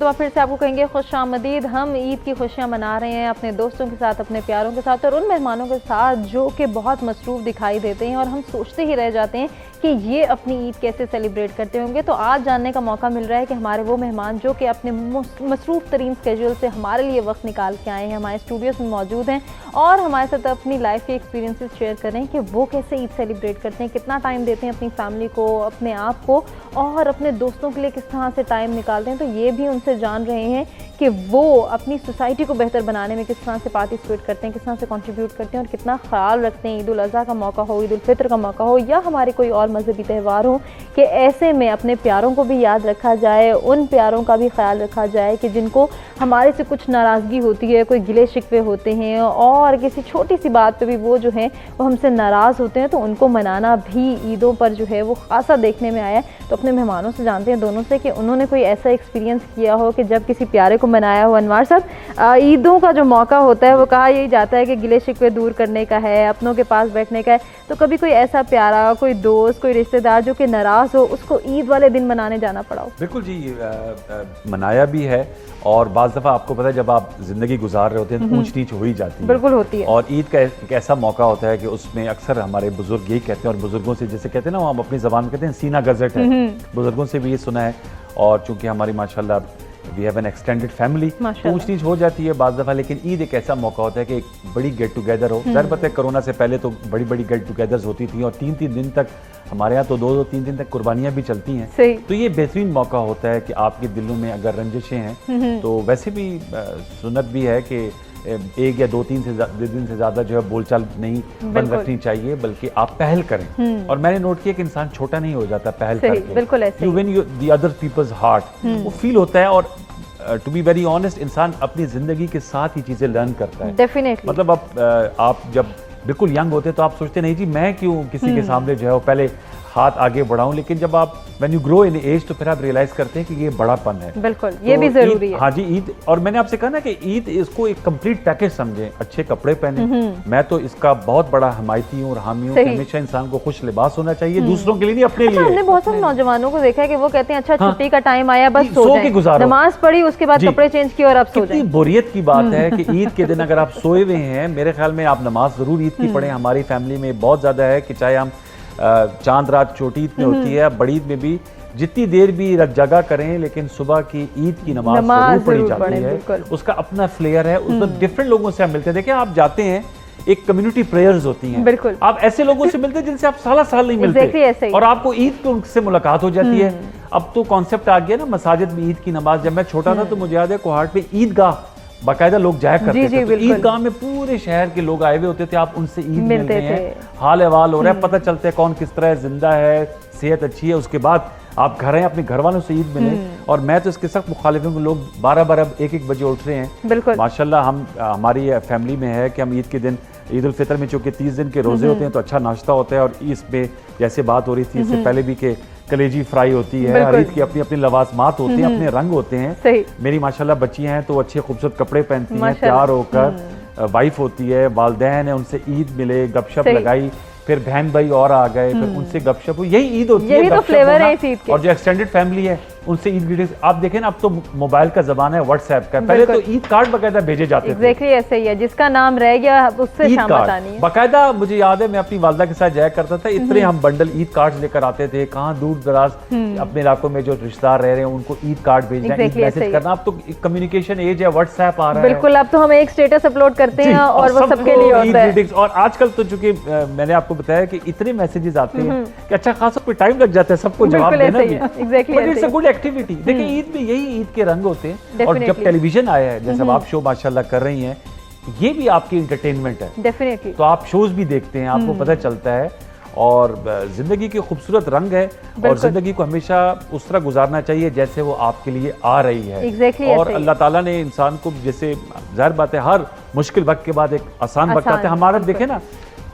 तो फिर से आपको कहेंगे खुशामदीद। हम ईद की खुशियाँ मना रहे हैं अपने दोस्तों के साथ, अपने प्यारों के साथ और उन मेहमानों के साथ जो कि बहुत मसरूफ़ दिखाई देते हैं और हम सोचते ही रह जाते हैं कि ये अपनी ईद कैसे सेलिब्रेट करते होंगे। तो आज जानने का मौका मिल रहा है कि हमारे वो मेहमान जो कि अपने मसरूफ़ तरीन स्केड्यूल से हमारे लिए वक्त निकाल के आए हैं, हमारे स्टूडियोज़ में मौजूद हैं और हमारे साथ अपनी लाइफ के एक्सपीरियंसेस शेयर कर रहे हैं कि वो कैसे ईद सेलिब्रेट करते हैं, कितना टाइम देते हैं अपनी फैमिली को, अपने आप को और अपने दोस्तों के लिए किस तरह से टाइम निकालते हैं। तो ये भी उनसे जान रहे हैं कि वो अपनी सोसाइटी को बेहतर बनाने में किस तरह से पार्टिसिपेट करते हैं, किस तरह से कंट्रीब्यूट करते हैं और कितना ख्याल रखते हैं। ईद उल अज़हा का मौका हो, ईद उल फितर का मौका हो या हमारे कोई और मजहबी त्यौहार हो, कि ऐसे में अपने प्यारों को भी याद रखा जाए, उन प्यारों का भी ख्याल रखा जाए कि जिनको हमारे से कुछ नाराज़गी होती है, कोई गिले शिकवे होते हैं और किसी छोटी सी बात पे भी वो जो है वो हमसे नाराज़ होते हैं। तो उनको मनाना भी ईदों पर जो है वो खासा देखने में आया है। तो अपने मेहमानों से जानते हैं दोनों से कि उन्होंने कोई ऐसा एक्सपीरियंस किया हो कि जब किसी प्यारे को मनाया हो। अनवार साहब, ईदों का जो मौका होता है वो कहा यही जाता है कि गिले शिकवे दूर करने का है, अपनों के पास बैठने का है। तो कभी कोई ऐसा प्यारा, कोई दोस्त, कोई रिश्तेदार जो कि नाराज़ हो, उसको ईद वाले दिन मनाने जाना पड़ा हो? बिल्कुल जी, मनाया भी है और बाज़ दफ़ा आपको पता है जब आप ज़िंदगी गुजार रहे होते हैं तो ऊंच नीच हो ही जाती है। बिल्कुल होती है। और ईद का एक ऐसा मौका होता है कि उसमें अक्सर हमारे बुजुर्ग यही कहते हैं और बुजुर्गों से जैसे कहते हैं ना, हम अपनी ज़बान में कहते हैं सीना गज़ट है, बुजुर्गों से भी ये सुना है। और चूँकि हमारी माशाल्लाह we have an extended family, ऊंच नीच हो जाती है बाज़ दफ़ा, लेकिन ईद एक ऐसा मौका होता है कि एक बड़ी गेट टुगेदर हो। ज़ाहिर बात है कोरोना से पहले तो बड़ी बड़ी गेट टुगेदर्स होती थी और 3-3 दिन तक, हमारे यहाँ तो 2-2 3 दिन तक कुर्बानियाँ भी चलती हैं। तो ये बेहतरीन मौका होता है कि आपके दिलों में अगर रंजिशें हैं तो वैसे भी सुन्नत भी है कि 1 या 2-3 दिन से ज़्यादा जो है बोलचाल नहीं बंद रखनी चाहिए, बल्कि आप पहल करें। और मैंने नोट किया कि इंसान छोटा नहीं हो जाता पहल करके। बिल्कुल ऐसे you win the other people's heart, वो फील होता है। और टू बी वेरी ऑनेस्ट, इंसान अपनी ज़िंदगी के साथ ही चीज़ें लर्न करता है। डेफिनेटली। मतलब आप जब बिल्कुल यंग होते तो आप सोचते नहीं जी मैं क्यों किसी के सामने जो है वो पहले हाथ आगे बढ़ाऊं, लेकिन जब आप when you grow in age तो फिर आप रियलाइज करते हैं कि ये बड़ापन है। बिल्कुल, ये भी जरूरी है। हाँ जी, ईद, और मैंने आपसे कहा ना कि ईद इसको एक कंप्लीट पैकेज समझें। अच्छे कपड़े पहने, मैं तो इसका बहुत बड़ा हमायती हूँ और हामी हूँ कि हमेशा इंसान को खुश लिबास होना चाहिए, दूसरों के लिए नहीं, अपने लिए। हमने बहुत सारे नौजवानों को देखा है कि वो कहते हैं अच्छा छुट्टी का टाइम आया बस सो के गुजारो, नमाज पढ़ी उसके बाद कपड़े चेंज किए और अब सो जाएं। कितनी बोरियत की बात है कि ईद के दिन अगर आप सोए हुए हैं, मेरे ख्याल में आप नमाज जरूर ईद की पढ़ें। हमारी फैमिली में बहुत ज्यादा है कि चाहे हम चांद रात छोटी ईद में होती है, बड़ी ईद में भी जितनी देर भी जगह करें, लेकिन सुबह की ईद की नमाज जरूर पढ़ी जाती है। उसका अपना फ्लेयर है, उसमें डिफरेंट लोगों से हम मिलते हैं। देखिए आप जाते हैं, एक कम्युनिटी प्रेयर्स होती हैं, बिल्कुल आप ऐसे लोगों से मिलते हैं जिनसे आप साल नहीं मिलते और आपको ईद पे उनसे मुलाकात हो जाती है। अब तो कॉन्सेप्ट आ गया ना मसाजिद में ईद की नमाज। जब मैं छोटा था तो मुझे याद है कोहाट पे ईदगाह बाकायदा लोग जाया करते थे, तो ईदगाह में पूरे शहर के लोग आए हुए होते थे, आप उनसे ईद मिल रहे हैं, हाल अहवाल हो रहा है, पता चलता है कौन किस तरह जिंदा है, सेहत अच्छी है। उसके बाद आप घर हैं, अपने घर वालों से ईद मिले। और मैं तो इसके सख्त मुखालिफ हूं कि लोग 12-12 1-1 बजे उठ रहे हैं। माशाल्लाह हमारी फैमिली में है कि हम ईद के दिन, ईद उल फितर में चूंकि 30 दिन के रोजे होते हैं तो अच्छा नाश्ता होता है। और इसमें जैसे बात हो रही थी इससे पहले भी कि कलेजी फ्राई होती है, हर ईद की अपनी अपनी लवाजमात होते हैं, अपने रंग होते हैं। मेरी माशाल्लाह बच्चियां हैं तो अच्छे खूबसूरत कपड़े पहनती हैं, तैयार होकर, वाइफ होती है, वालिदैन है, उनसे ईद मिले, गपशप लगाई, फिर बहन भाई और आ गए, फिर उनसे गपशप हुई। यही ईद होती है, यही तो फ्लेवर है इस ईद के। और जो एक्सटेंडेड फैमिली है उनसे ईद ग्रीटिंग्स। आप देखें ना, अब तो मोबाइल का जमाना है, व्हाट्सएप का। पहले तो ईद कार्ड बकायदा भेजे जाते थे। एग्जैक्टली ऐसे ही है, जिसका नाम रह गया उससे शामत आनी है। बकायदा मुझे याद है मैं अपनी वालदा के साथ जाया करता था, इतने हम बंडल ईद कार्ड्स लेकर आते थे। कहाँ दूर दराज अपने इलाकों में जो रिश्तेदार रह रहे हैं उनको ईद कार्ड भेजना, ईद मैसेज करना। अब तो कम्युनिकेशन एज है, व्हाट्सएप आ रहा है। बिल्कुल, अब तो हम एक स्टेटस अपलोड करते हैं और वो सबके लिए होता है। और आजकल तो चूंकि मैंने आपको बताया कि इतने मैसेजेस आते हैं कि अच्छा खासा कोई टाइम लग जाता है सबको जवाब देना भी। But it's a good activity. देखिए ईद में यही ईद के रंग होते हैं। और जब टेलीविजन आया है, जैसे आप शो माशाल्लाह कर रही हैं, ये भी आपकी इंटरटेनमेंट है। डेफिनेटली। तो आप शोज भी देखते हैं, आपको पता चलता है। और जिंदगी के खूबसूरत रंग है और जिंदगी को हमेशा उस तरह गुजारना चाहिए जैसे वो आपके लिए आ रही है। और अल्लाह ताला ने इंसान को, जैसे जाहिर बात है हर मुश्किल वक्त के बाद एक आसान वक्त आता है। हमारा देखे ना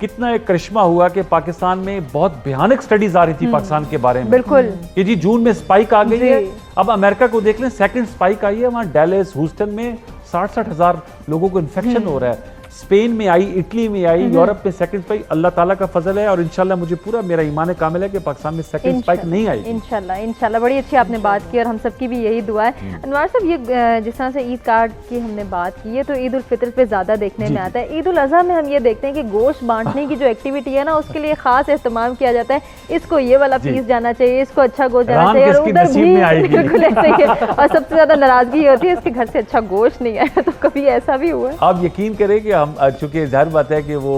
कितना एक करिश्मा हुआ कि पाकिस्तान में बहुत भयानक स्टडीज आ रही थी पाकिस्तान के बारे में। बिल्कुल कि जी जून में स्पाइक आ गई है। अब अमेरिका को देख लें, सेकंड स्पाइक आई है वहाँ डैलस ह्यूस्टन में 60-60 हज़ार लोगों को इन्फेक्शन हो रहा है। स्पेन में आई, इटली में आई, यूरोप में सेकंड स्पाइक अल्लाह ताला का फजल है। और इंशाल्लाह मुझे पूरा मेरा ईमान कामिल है कि पाकिस्तान में सेकंड स्पाइक नहीं आएगी। इंशाल्लाह इंशाल्लाह। बड़ी अच्छी आपने बात की और हम सबकी भी यही दुआ है। अनवर साहब, ये जिस तरह से ईद कार्ड की हमने बात की है तो ईद उल फितर पे ज़्यादा देखने में आता है। ईद उल अज़हा में हम ये देखते हैं कि गोश्त बांटने की जो एक्टिविटी है ना, उसके लिए खास एहतमाम किया जाता है। इसको ये वाला पीस जाना चाहिए, इसको अच्छा गोश्त जाना चाहिए, और उधर भी बिल्कुल ऐसे ही है। और सबसे ज़्यादा नाराज़गी ये होती है इसके घर से अच्छा गोश्त नहीं आया। तो कभी ऐसा भी हुआ है? आप यकीन करें कि हम, चूंकि जाहिर बात है कि वो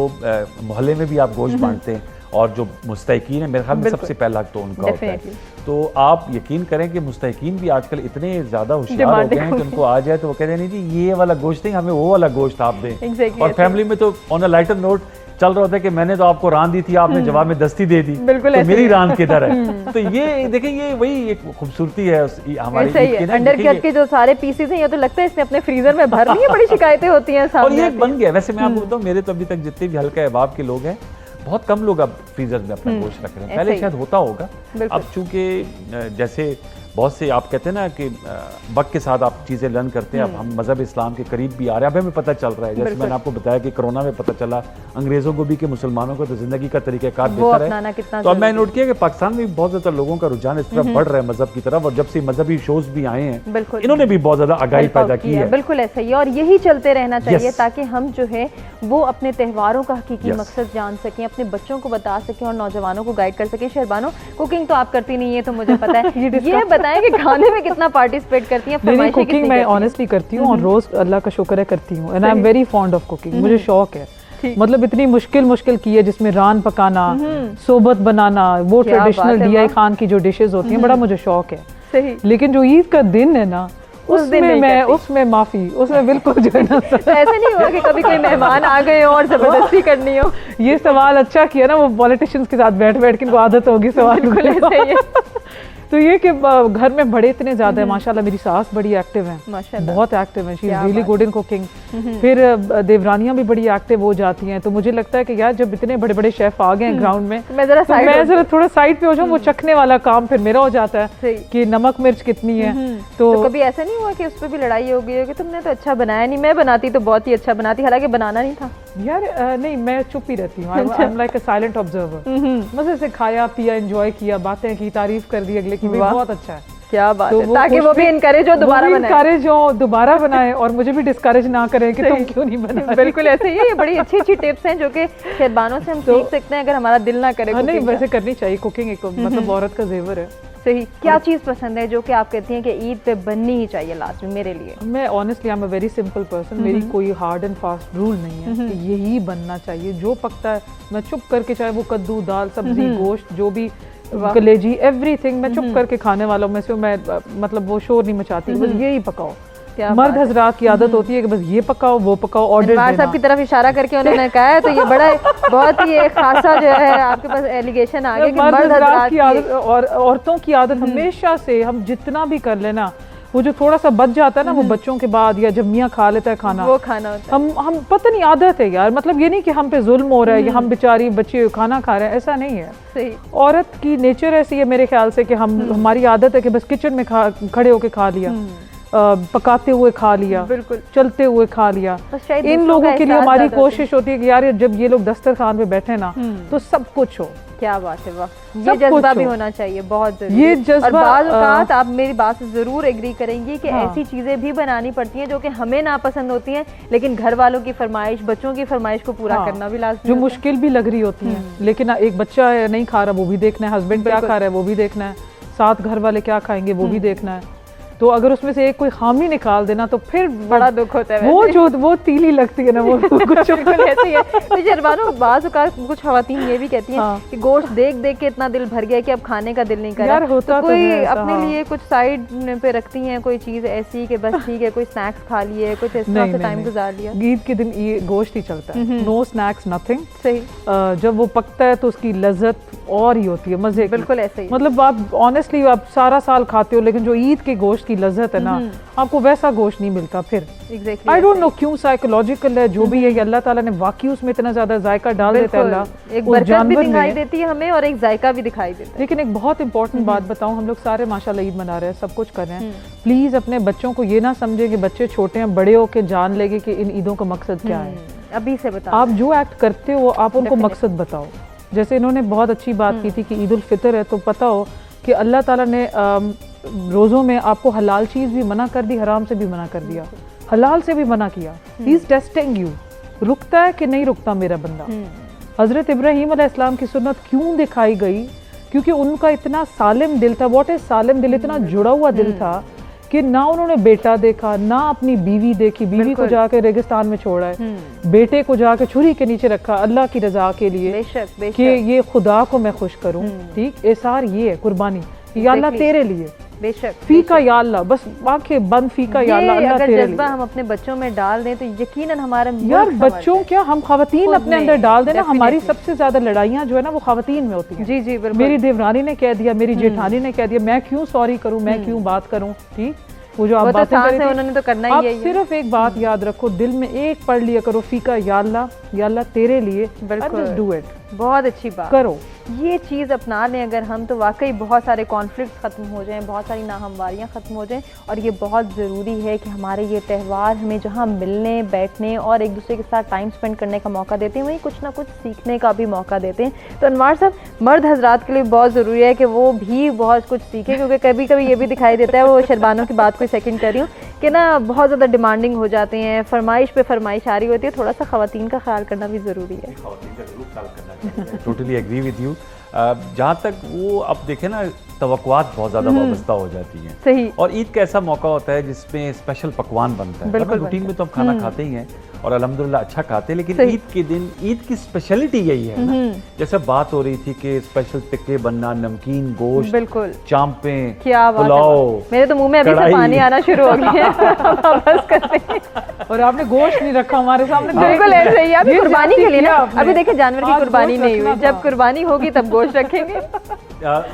मोहल्ले में भी आप गोश्त बांटते हैं, और जो मुस्तहिकीन है मेरे ख्याल में सबसे पहला हक तो उनका होता है। तो आप यकीन करें कि मुस्तहिकीन भी आजकल इतने ज़्यादा होशियार हो गए हैं कि उनको आ जाए तो वो कहते हैं नहीं जी ये वाला गोश्त नहीं, हमें वो वाला गोश्त आप दें। और फैमिली में तो ऑन अ लाइटर नोट चल रहा होता है कि मैंने तो आपको रान दी थी, आपने जवाब में दस्ती दे दी, तो मेरी रान किधर है? तो ये देखिए, ये वही एक खूबसूरती है हमारी अंडर कट के जो सारे पीसेस हैं, ये तो लगता है इसने अपने फ्रीजर में भर लिए। बड़ी शिकायतें होती हैं और ये बन गया। वैसे मैं आपको बताऊं, मेरे तो अभी तक जितने भी हल्का अहबाब के लोग हैं, बहुत कम लोग अब फ्रीजर में अपना गोश्त रख रहे हैं। पहले शायद होता होगा, अब चूंकि जैसे बहुत से आप कहते हैं ना कि वक्त के साथ आप चीज़ें लर्न करते हैं। अब हम मज़हब इस्लाम के करीब भी आ रहे हैं, अब हमें पता चल रहा है। जैसे मैंने आपको बताया कि कोरोना में पता चला अंग्रेज़ों को भी कि मुसलमानों को तो ज़िंदगी का तरीक़ाकार बेहतर है। तो अब मैं नोट किया कि पाकिस्तान में भी बहुत ज़्यादा लोगों का रुझान इस तरफ बढ़ रहा है मज़हब की तरफ, और जब से मज़हबी शोज़ भी आए हैं इन्होंने भी बहुत ज़्यादा आगाही पैदा की है। बिल्कुल ऐसा ही, और यही चलते रहना चाहिए ताकि हम जो है वो अपने त्योहारों का हकीकी मकसद जान सकें, अपने बच्चों को बता सकें और नौजवानों को गाइड कर सकें। शहरबानो, कुकिंग तो आप करती नहीं है तो मुझे पता है, ये बताएं कि खाने में कितना पार्टिसिपेट करती हैं? नहीं, कुकिंग मैं ऑनेस्टली करती हूँ और रोज अल्लाह का शुक्र है करती हूँ। And I am very fond of cooking, मुझे शौक है। मतलब इतनी मुश्किल की है जिसमें रान पकाना, सोबत बनाना, वो ट्रेडिशनल DI खान की जो डिशेज होती हैं, बड़ा मुझे शौक है। लेकिन जो ईद का दिन है ना, उसमें माफी, उसमें बिल्कुल जो है ना ऐसे नहीं हुआ कि कभी कोई मेहमान आ गए और जबरदस्ती करनी हो? ये सवाल अच्छा किया ना, वो पॉलिटिशियंस के साथ बैठ के इनको आदत होगी सवाल। तो ये कि घर में बड़े इतने ज्यादा है माशाल्लाह। मेरी सास बड़ी एक्टिव है, बहुत एक्टिव है, she is really good in cooking. फिर देवरानियां भी बड़ी एक्टिव हो जाती हैं। तो मुझे लगता है कि यार जब इतने बड़े बड़े शेफ आ गए हैं ग्राउंड में, मैं जरा थोड़ा साइड पे हो जाऊं, वो चखने वाला काम फिर मेरा हो जाता है कि नमक मिर्च कितनी है। तो कभी ऐसा नहीं हुआ कि उस पर भी लड़ाई हो गई हो कि तुमने तो अच्छा बनाया नहीं, मैं बनाती तो बहुत ही अच्छा बनाती, हालांकि बनाना नहीं था? यार नहीं, मैं चुप ही रहती हूँ। I am like a silent observer. मजे से खाया पिया, एंजॉय किया, बातें की, तारीफ कर दी अगले की, बहुत अच्छा है। क्या बात है, ताकि वो भी इनकरेज हो दोबारा बनाए और मुझे भी डिस्करेज ना करें कि तुम क्यों नहीं बना। बिल्कुल ऐसे ही, ये बड़ी अच्छी टिप्स हैं जो कि शहरबानों से हम सीख सकते हैं अगर हमारा दिल ना करे। नहीं, वैसे करनी चाहिए कुकिंग, एक मतलब औरत का जेवर है। सही। क्या चीज़ पसंद है जो कि आप कहती हैं कि ईद पे बननी ही चाहिए लास्ट में? मेरे लिए, मैं honestly I am a very simple person, मेरी कोई हार्ड एंड फास्ट रूल नहीं है कि यही बनना चाहिए। जो पकता है मैं चुप करके, चाहे वो कद्दू, दाल, सब्जी, गोश्त, जो भी, कलेजी, एवरीथिंग मैं चुप करके खाने वालों में से, मैं मतलब वो शोर नहीं मचाती, बस यही पकाओ। मर्द हजरात की आदत होती है कि बस ये पकाओ वो पकाओ, ऑर्डर देना। साहब की तरफ इशारा करके उन्होंने कहा है, तो ये बड़ा बहुत ही एक खासा जो है आपके पास एलिगेशन आ गया कि मर्द हजरात की आदत और औरतों की आदत हमेशा से, हम जितना भी कर लेना, वो जो थोड़ा सा बच जाता है ना, वो बच्चों के बाद या जब मियाँ खा लेता है खाना, वो खाना होता है। हम पता नहीं, आदत है यार। मतलब ये नहीं कि हम पे जुल्म हो रहा है या हम बेचारी बच्चे खाना खा रहे हैं, ऐसा नहीं है। सही। औरत की नेचर ऐसी है मेरे ख्याल से कि हमारी आदत है कि बस किचन में खड़े होके खा लिया, पकाते हुए खा लिया, बिल्कुल चलते हुए खा लिया। इन लोगों के लिए हमारी कोशिश होती है कि यार जब ये लोग दस्तरखान पे बैठे ना, तो सब कुछ हो। क्या बात है, वाह, ये जज्बा भी होना चाहिए, बहुत जरूरी। ये जज्बा, और बाज़ औक़ात आप मेरी बात से जरूर एग्री करेंगी कि ऐसी चीजें भी बनानी पड़ती हैं जो कि हमें नापसंद होती हैं, लेकिन घर वालों की फरमाइश, बच्चों की फरमाइश को पूरा करना भी लाज़मी, जो मुश्किल भी लग रही होती है। लेकिन एक बच्चा नहीं खा रहा, वो भी देखना है, हस्बैंड क्या खा रहा है वो भी देखना है, साथ घर वाले क्या खाएंगे वो भी देखना है। तो अगर उसमें से एक कोई खामी निकाल देना तो फिर बड़ा दुख होता है। वो तीली लगती है ना, वो कुछ ऐसी है। तो शहरबानो, बाज़ औक़ात कुछ ख़वातीन ये भी कहती हैं कि गोश्त देख देख के इतना दिल भर गया कि अब खाने का दिल नहीं कर रहा। तो कोई अपने लिए कुछ साइड पे रखती हैं, कोई चीज़ ऐसी कि बस ठीक है, कोई स्नैक्स खा लिए, कुछ इस तरह से टाइम गुजार लिया? ईद के दिन ये गोश्त ही चलता है, नो स्नैक्स, नथिंग। सही। जब वो पकता है तो उसकी लज्जत और ही होती है, मजे। बिल्कुल ऐसे ही। मतलब आप ऑनेस्टली आप सारा साल खाते हो, लेकिन जो ईद के गोश्त की लज्जत है ना, आपको वैसा गोश्त नहीं मिलता फिर। आई डोंट नो क्यों, साइकोलॉजिकल है जो भी है, अल्लाह ताला ने वाकई उसमें इतना ज्यादा जायका डाल देता है। अल्लाह एक बरकत भी दिखाई देती है हमें और एक जायका भी दिखाई देता है। लेकिन एक बहुत इंपॉर्टेंट बात बताऊं, हम लोग सारे माशाल्लाह ईद मना रहे हैं, सब कुछ कर रहे हैं, प्लीज अपने बच्चों को ये ना समझे कि बच्चे छोटे हैं, बड़े होके जान लेंगे कि इन ईदों का मकसद क्या है। अभी से बता, आप जो एक्ट करते हो आप उनको मकसद बताओ। जैसे इन्होंने बहुत अच्छी बात की थी कि ईद उल फितर है, तो पता हो कि अल्लाह ताला ने रोज़ों में आपको हलाल चीज़ भी मना कर दी, हराम से भी मना कर दिया, हलाल से भी मना किया। ही इज़ टेस्टिंग यू, रुकता है कि नहीं रुकता मेरा बंदा। हज़रत इब्राहीम अलैहिस्सलाम की सुन्नत क्यों दिखाई गई? क्योंकि उनका इतना सालिम दिल था। व्हाट इज सालिम दिल? इतना जुड़ा हुआ दिल था कि ना उन्होंने बेटा देखा, ना अपनी बीवी देखी, बीवी को जाके रेगिस्तान में छोड़ा है, बेटे को जाके छुरी के नीचे रखा अल्लाह की रजा के लिए कि ये खुदा को मैं खुश करूं। ठीक, एसार ये है कुर्बानी, या अल्लाह तेरे लिए, बेशक फीका या अल्लाह, बस आंखें बंद, फीका या अल्लाह, अल्लाह तेरे लिए। जज्बा हम अपने बच्चों में डाल दें तो यकीनन हमारे यार बच्चों क्या, हम खवातीन अपने अंदर डाल देना। हमारी सबसे ज्यादा लड़ाइयाँ जो है ना वो खवातीन में होती हैं। जी जी बिल्कुल। मेरी देवरानी ने कह दिया, मेरी जेठानी ने कह दिया, मैं क्यों सॉरी करूं, मैं क्यों बात करूं। ठीक, वो जो आप बातें कर रही थी, उन्होंने तो करना ही है। सिर्फ एक बात याद रखो, दिल में एक पढ़ लिया करो, फीका या अल्लाह तेरे लिए, जस्ट डू इट। बहुत अच्छी बात करो, ये चीज़ अपना लें अगर हम, तो वाकई बहुत सारे कॉन्फ्लिक्ट ख़त्म हो जाएं, बहुत सारी नाहमवारियाँ ख़त्म हो जाएं। और ये बहुत ज़रूरी है कि हमारे ये त्यौहार हमें जहाँ मिलने बैठने और एक दूसरे के साथ टाइम स्पेंड करने का मौका देते हैं, वहीं कुछ ना कुछ सीखने का भी मौका देते हैं। तो अनवार साहब, मर्द हजरात के लिए बहुत ज़रूरी है कि वो भी बहुत कुछ सीखें, क्योंकि कभी कभी ये भी दिखाई देता है, वो शरबानों की बात कोई सेकंड कर रही हूँ, कि ना बहुत ज़्यादा डिमांडिंग हो जाते हैं, फरमाइश पे फरमाइश आ रही होती है। थोड़ा सा ख़वातीन का ख्याल करना भी ज़रूरी है। Totally agree with you. जहाँ तक वो अब देखें ना, तवक्कुआत बहुत ज़्यादा वाबस्ता हो जाती हैं। सही। और ईद का ऐसा मौका होता है जिसमें स्पेशल पकवान बनता है। बिल्कुल, रूटीन में तो हम खाना खाते ही हैं और अल्हम्दुलिल्लाह अच्छा खाते हैं, लेकिन ईद के दिन ईद की स्पेशलिटी यही है ना। जैसे बात हो रही थी कि स्पेशल टिक्के बनना, नमकीन, गोश्त, बिल्कुल, चांपें, क्या पुलाव, मेरे तो मुंह में अभी से पानी आना शुरू हो गया है। बस करते हैं। और आपने गोश्त नहीं रखा हमारे सामने। बिल्कुल ऐसे ही, अभी कुर्बानी के लिए ना, अभी देखिए जानवर की कुर्बानी नहीं हुई, जब कुर्बानी होगी तब गोश्त रखेंगे।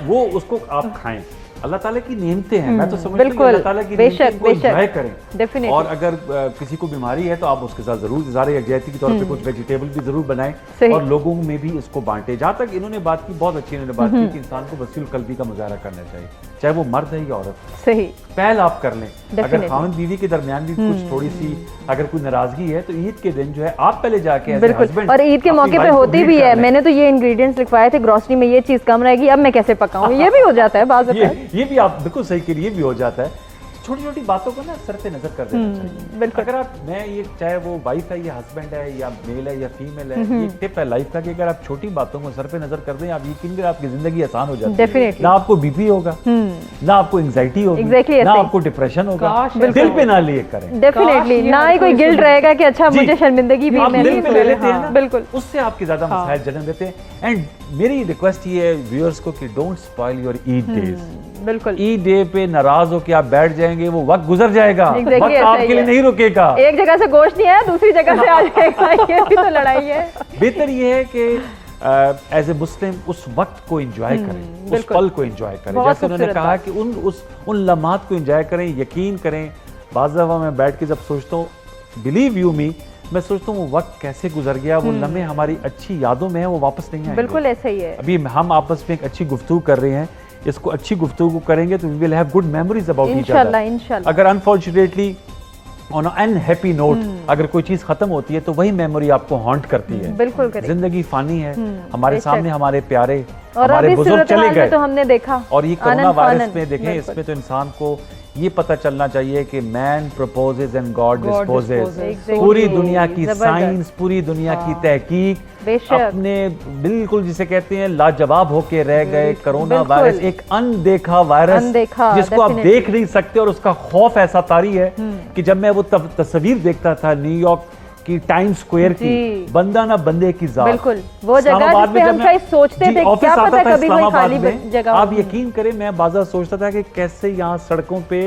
वो उसको आप खाएं, अल्लाह ताला की नेमतें हैं। मैं तो समझता हूं कि बिल्कुल, अल्लाह ताला की नेमतें को एंजॉय करें। डेफिनेटली। और अगर किसी को बीमारी है तो आप उसके साथ जरूर इज़हार यकजहती के तौर पे कुछ वेजिटेबल भी जरूर बनाएं और लोगों में भी इसको बांटें। जहाँ तक इन्होंने बात की, बहुत अच्छी इन्होंने बात की कि इंसान को वसीउल कल्बी का मुजाहरा करना चाहिए, चाहे वो मर्द है या औरत। सही, पहल आप कर लें। अगर खाविंद बीवी के दरमियान भी कुछ थोड़ी सी अगर कोई नाराजगी है तो ईद के दिन जो है आप पहले जाके, बिल्कुल, और ईद के मौके पे होती भी है, मैंने तो ये इंग्रेडिएंट्स लिखवाए थे ग्रोसरी में, ये चीज कम रहेगी, अब मैं कैसे पकाऊं, ये भी हो जाता है बाज़ औक़ात। ये भी आप बिल्कुल सही करिए, भी हो जाता है। छोटी छोटी बातों को ना सर पे नजर कर देना चाहिए। बिल्कुल। अगर आप, मैं ये चाहे वो वाइफ है या हस्बैंड है या मेल है या फीमेल है, ये टिप है लाइफ का कि अगर आप छोटी बातों को सर पे नजर कर दें, आप यकीन करें आपकी जिंदगी आसान हो जाती है। ना आपको बीपी होगा, ना आपको एंजाइटी होगी, ना आपको डिप्रेशन होगा। दिल पे ना लिए करें, डेफिनेटली, ना ही कोई गिल्ट रहेगा कि अच्छा मुझे शर्मिंदगी भी दिल पे ले लेते हैं ना, बिल्कुल, उससे आपके ज्यादा मसाइल जन्म देते हैं। एंड मेरी रिक्वेस्ट ये है व्यूअर्स को कि don't spoil your Eid days. बिल्कुल, ईद डे पे नाराज हो के आप बैठ जाएंगे, वो वक्त गुजर जाएगा, वक्त आपके लिए नहीं रुकेगा। एक जगह से गोश्त नहीं है, दूसरी जगह से आ जाएगा, ये भी तो लड़ाई है। बेहतर ये है कि एज ए मुस्लिम उस वक्त को एंजॉय करें, उस पल को एंजॉय करें। जैसे उन्होंने कहा कि उन लम्हात को एंजॉय करें। यकीन करें, बाज़ दफ़ा मैं बैठ के जब सोचता हूँ, बिलीव यू मी, मैं सोचता हूँ वो वक्त कैसे गुजर गया, वो लम्हे हमारी अच्छी यादों में है, वो वापस नहीं आएंगे। बिल्कुल ऐसा ही है। अभी हम आपस में एक अच्छी गुफ्तगू कर रहे हैं, इसको अच्छी गुफ्तगू करेंगे तो we will have good memories about each other. इंशाल्लाह। अगर अनफॉर्चुनेटली ऑन अनहैप्पी नोट अगर कोई चीज खत्म होती है तो वही मेमोरी आपको हॉन्ट करती है। बिल्कुल करें। जिंदगी फानी है, हमारे सामने हमारे प्यारे, और हमारे बुजुर्ग चले गए, तो हमने देखा। और ये कोरोना वायरस में देखें, इसमें तो इंसान को ये पता चलना चाहिए कि man proposes and God disposes. पूरी दुनिया की साइंस, पूरी दुनिया की तहकीक अपने बिल्कुल जिसे कहते हैं लाजवाब होके रह गए। कोरोना वायरस एक अनदेखा वायरस जिसको आप देख नहीं सकते, और उसका खौफ ऐसा तारी है कि जब मैं वो तस्वीर देखता था न्यूयॉर्क की टाइम स्क्वायर की, बंदा ना बंदे की जात, बिल्कुल वो जगह जिस पे हम शायद सोचते थे क्या पता कभी कोई खाली जगह। आप यकीन करें, मैं बाजार सोचता था कि कैसे यहाँ सड़कों पे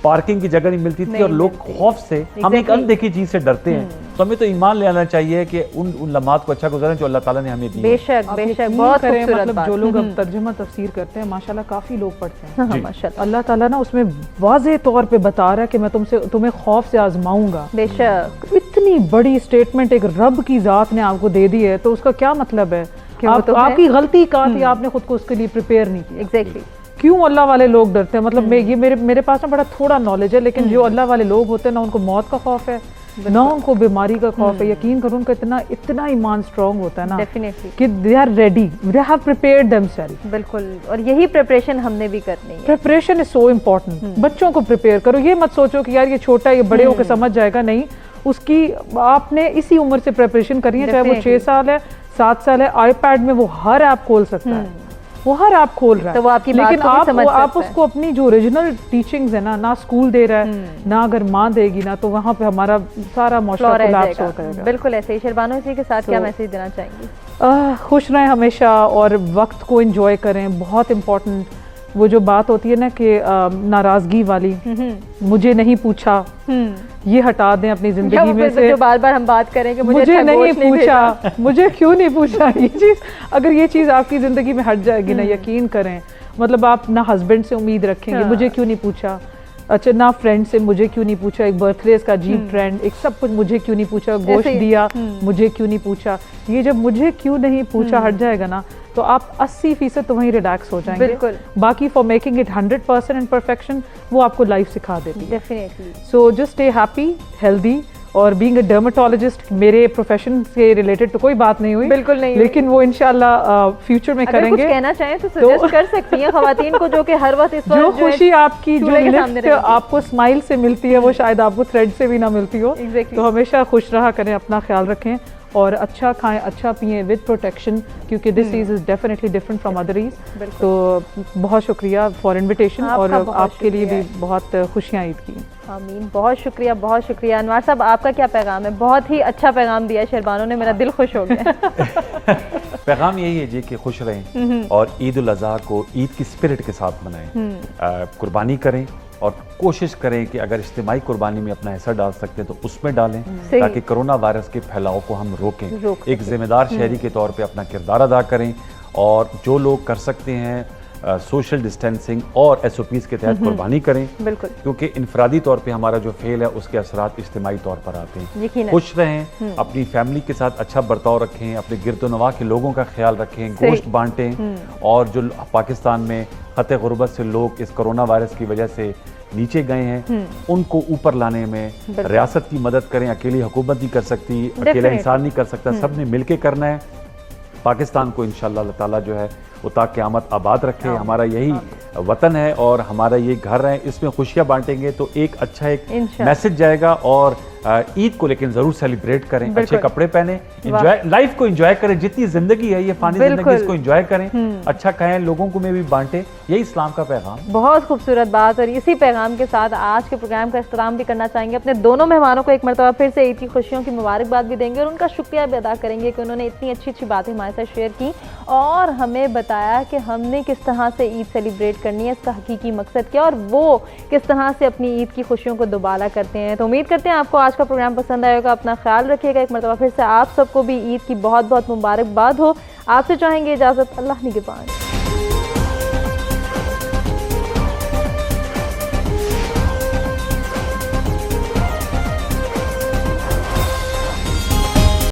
पार्किंग की जगह नहीं मिलती थी और लोग खौफ से, हम एक अनदेखी चीज से डरते हैं। तो हमें तो ईमान ले आना चाहिए कि उन लम्हात को अच्छा गुजारें जो अल्लाह ताला ने हमें दी। बेशक बेशक, बहुत खूबसूरत बात। जो लोग अब तर्जुमा तफसीर करते हैं माशाल्लाह काफी लोग पढ़ते हैं। हाँ, माशाल्लाह। अल्लाह ताला ना उसमें वाज़े तौर पे बता रहा है कि मैं तुम्हें खौफ से आजमाऊंगा। बेशक, इतनी बड़ी स्टेटमेंट एक रब की जात ने आपको दे दी है, तो उसका क्या मतलब है? आपकी गलती कहाँ थी, आपने खुद को उसके लिए प्रिपेयर नहीं किया। एग्जैक्टली। क्यों अल्लाह वाले लोग डरते हैं? मतलब ये मेरे पास ना बड़ा थोड़ा नॉलेज है, लेकिन जो अल्लाह वाले लोग होते हैं ना, उनको मौत का खौफ है, ना उनको बीमारी का खौफ है। यकीन करो उनका इतना ईमान स्ट्रांग होता है ना डेफिनेटली कि they are ready, they have prepared themself. बिल्कुल, और यही प्रिपरेशन हमने भी करनी है। Preparation is so important. बच्चों को प्रिपेयर करो, ये मत सोचो कि यार ये छोटा है, ये बड़े होकर समझ जाएगा। नहीं, उसकी आपने इसी उम्र से प्रिपरेशन करनी है, चाहे वो 6 साल है, 7 साल है। आईपैड में वो हर ऐप खोल सकता है, वो हर ऐप खोल रहा है, तो वो आपकी बात लेकिन को भी समझ आप सकता है। उसको अपनी जो ओरिजिनल टीचिंग्स है ना स्कूल दे रहा है, ना अगर माँ देगी ना, तो वहाँ पे हमारा सारा माशरा कोलैप्स हो जाएगा। बिल्कुल ऐसे ही। शरबानो, इसी के साथ क्या मैसेज देना चाहेंगी? खुश रहें हमेशा और वक्त को एंजॉय करें। बहुत इम्पोर्टेंट वो जो बात होती है ना कि नाराजगी वाली, मुझे नहीं पूछा, ये हटा दें अपनी जिंदगी में से। जो बार बार हम बात करें कि मुझे नहीं पूछा, मुझे क्यों नहीं पूछा, ये चीज़ अगर ये चीज़ आपकी ज़िंदगी में हट जाएगी ना, यकीन करें, मतलब आप ना हस्बैंड से उम्मीद रखेंगे मुझे क्यों नहीं पूछा, अच्छा ना फ्रेंड से मुझे क्यों नहीं पूछा, एक बर्थडे का अजीब ट्रेंड, एक सब कुछ मुझे क्यों नहीं पूछा, गोश्त दिया मुझे क्यों नहीं पूछा। ये जब मुझे क्यों नहीं पूछा हट जाएगा ना, तो आप 80% तो वहीं रिलैक्स हो जाएंगे। बिल्कुल। बाकी for making it 100% in perfection, वो आपको लाइफ सिखा देती है। Definitely. So just stay happy, healthy. और बीइंग अ डर्मेटोलॉजिस्ट, मेरे प्रोफेशन से रिलेटेड तो कोई बात नहीं हुई, बिल्कुल नहीं, लेकिन वो इंशाल्लाह फ्यूचर में करेंगे। कुछ कहना चाहें तो सजेस्ट कर सकती हैं खवातीन को, जो कि हर वक्त इस जो खुशी आपकी जो लिफ्ट आपको स्माइल से मिलती है, वो शायद आपको थ्रेड से भी ना मिलती हो। तो हमेशा खुश रहा करें, अपना ख्याल रखें और अच्छा खाएं, अच्छा पिएं विद प्रोटेक्शन, क्योंकि दिस चीज is definitely different from other ईज। तो बहुत शुक्रिया फॉर इनविटेशन, और आपके लिए भी बहुत खुशियाँ ईद की। आमीन, बहुत शुक्रिया, बहुत शुक्रिया। अनवार साहब, आपका क्या पैगाम है? बहुत ही अच्छा पैगाम दिया शरबानो ने, मेरा दिल खुश हो गया। पैगाम यही है जी कि खुश रहें और ईद उल अज़हा को ईद की स्पिरिट के साथ मनाएं, कुर्बानी करें और कोशिश करें कि अगर इज्तिमाई कुर्बानी में अपना हिस्सा डाल सकते हैं तो उसमें डालें, ताकि कोरोना वायरस के फैलाव को हम रोकें। एक जिम्मेदार शहरी के तौर पे अपना किरदार अदा करें, और जो लोग कर सकते हैं सोशल डिस्टेंसिंग और SOPs के तहत कुर्बानी करें, बिल्कुल, क्योंकि इनफरादी तौर पे हमारा जो फेल है उसके असरात इज्तिमाई तौर पर आते हैं। खुश रहें, अपनी फैमिली के साथ अच्छा बर्ताव रखें, अपने गिरदोनवा के लोगों का ख्याल रखें, गोश्त बांटें, और जो पाकिस्तान में खत गुर्बत से लोग इस कोरोना वायरस की वजह से नीचे गए हैं, उनको ऊपर लाने में रियासत की मदद करें। अकेली हुकूमत नहीं कर सकती, अकेला इंसान नहीं कर सकता, सबने मिलके करना है। पाकिस्तान को इंशाअल्लाह अल्लाह ताला जो है वो ता क़यामत आबाद रखे। हमारा यही वतन है और हमारा ये घर है, इसमें खुशियाँ बांटेंगे तो एक अच्छा एक मैसेज जाएगा। और ईद को लेकिन जरूर सेलिब्रेट करें, अच्छे कपड़े पहने, एंजॉय लाइफ को एंजॉय करें, जितनी जिंदगी है ये फानी जिंदगी, इसको एंजॉय करें, अच्छा कहें, लोगों को में भी बांटे, यही इस्लाम का पैगाम। बहुत खूबसूरत बात, और इसी पैगाम के साथ आज के प्रोग्राम का इख्तिताम भी करना चाहेंगे। अपने दोनों मेहमानों को एक मरतबा फिर से ईद की खुशियों की मुबारकबाद भी देंगे और उनका शुक्रिया भी अदा करेंगे कि उन्होंने इतनी अच्छी अच्छी बातें हमारे साथ शेयर की और हमें बताया कि हमने किस तरह से ईद सेलिब्रेट करनी है, इसका हकीकी मकसद क्या, और वो किस तरह से अपनी ईद की खुशियों को दोबारा करते हैं। तो उम्मीद करते हैं आपको आज का प्रोग्राम पसंद आएगा। अपना ख्याल रखिएगा। एक मरतबा फिर से आप सबको भी ईद की बहुत बहुत मुबारकबाद हो। आपसे चाहेंगे इजाज़त। अल्लाह निगहबान।